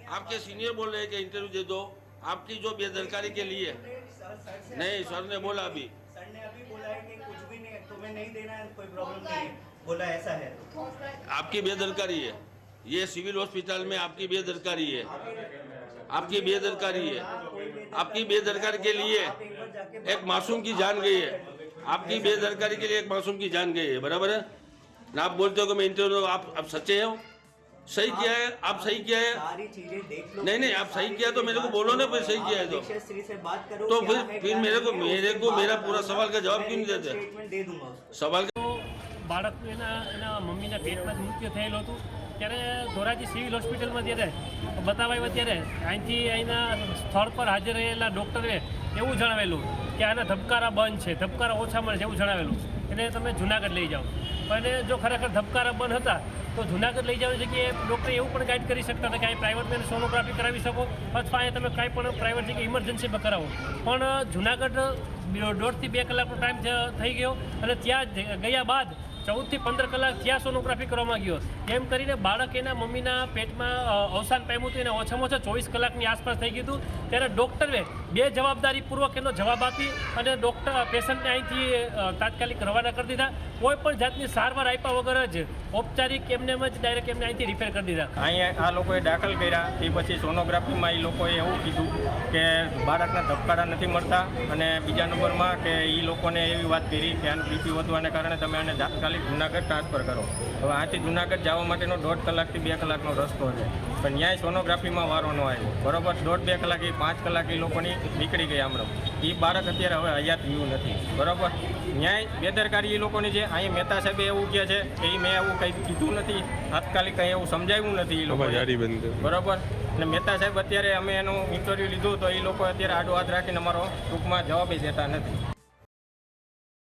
आपके सीनियर बोल रहे हैं कि इंटरव्यू दे दो, आपकी जो बेदरकारी के लिए। नहीं, सर ने बोला अभी, सर ने अभी बोला है कि कुछ भी नहीं, तुम्हें नहीं देना है, कोई प्रॉब्लम नहीं है, बोला ऐसा है। आपकी बेदरकारी है, ये सिविल हॉस्पिटल में आपकी बेदरकारी है, आपकी बेदरकारी है, आपकी बेदरकारी के लिए एक मासूम की जान गई है, आपकी बेदरकारी के लिए एक मासूम की जान गई है, बराबर है ना। आप बोलते हो कि मैं इंटरव्यू, आप सच्चे हो, सही किया है, आप सही किया है, सारी चीजें देख लो। नहीं आप सही किया तो मेरे को बोलो ना, फिर सही किया है तो श्री से बात करो, तो क्या है, फिर क्या मेरे नहीं, को मेरा पूरा सवाल का जवाब क्यों नहीं देते? स्टेटमेंट दे दूंगा उसको। सवाल બાળકનું એના મમ્મીના પેટમાં જ મૃત્યુ થયેલું હતું ત્યારે ધોરાજી સિવિલ હોસ્પિટલમાં જ્યારે બતાવાયું ત્યારે અહીંના સ્થળ પર હાજર રહેલા ડૉક્ટરે એવું જણાવેલું કે આના ધબકારા બંધ છે, ધબકારા ઓછા મળે છે એવું જણાવેલું, એટલે તમે જુનાગઢ લઈ જાઓ। પણ જો ખરેખર ધબકારા બંધ હતા તો જુનાગઢ લઈ જવાની જગ્યાએ ડૉક્ટર એવું પણ ગાઈડ કરી શકતા હતા કે અહીં પ્રાઇવેટમાં સોનોગ્રાફી કરાવી શકો અથવા અહીં તમે કાંઈ પણ પ્રાઇવેટ જગ્યાએ ઇમરજન્સીમાં કરાવો। પણ જુનાગઢ 1.5 થી 2 કલાકનો ટાઈમ થઈ ગયો અને ત્યાં ગયા બાદ 14 થી 15 કલાક ત્યાં સોનોગ્રાફી કરવામાં ગયો, એમ કરીને બાળક એના મમ્મીના પેટમાં અવસાન પામ્યું હતું, એને ઓછામાં ઓછા 24 કલાકની આસપાસ થઈ ગયું હતું। ત્યારે ડૉક્ટરે બે જવાબદારીપૂર્વક એનો જવાબ આપી અને પેશન્ટને અહીંથી તાત્કાલિક રવાના કરી દીધા, કોઈ પણ જાતની સારવાર આપ્યા વગર જ ઔપચારિક એમને જ ડાયરેક્ટ એમને અહીંથી રિફેર કરી દીધા। અહીંયા આ લોકોએ દાખલ કર્યા એ પછી સોનોગ્રાફીમાં એ લોકોએ એવું કીધું કે બાળકના ધબકારા નથી મળતા અને બીજા નંબરમાં કે એ લોકોને એવી વાત કરી કે આનું બીપી વધવાને કારણે તમે આને તાત્કાલિક જુનાગઢ ટ્રાન્સફર કરો। હવે અહીંથી જુનાગઢ જવા માટેનો 1.5 કલાકથી 2 કલાકનો રસ્તો છે, પણ ન્યાય સોનોગ્રાફીમાં વારો ન આવ્યો, બરાબર। 1.5-2 કલાક 5 કલાક એ લોકોની નીકળી ગઈ હમણાં, એ બાળક અત્યારે હવે હયાત રહ્યું નથી, બરાબર। ન્યાય બેદરકારી એ લોકોની છે। અહીં મહેતા સાહેબે એવું કહે છે કે મેં એવું કંઈ કીધું નથી, તાત્કાલિક કંઈ એવું સમજાવ્યું નથી એ લોકો, બરાબર। અને મહેતા સાહેબ અત્યારે અમે એનું ઇન્ટરવ્યૂ લીધું તો એ લોકો અત્યારે આડો હાથ રાખીને અમારો ટૂંકમાં જવાબ દેતા નથી।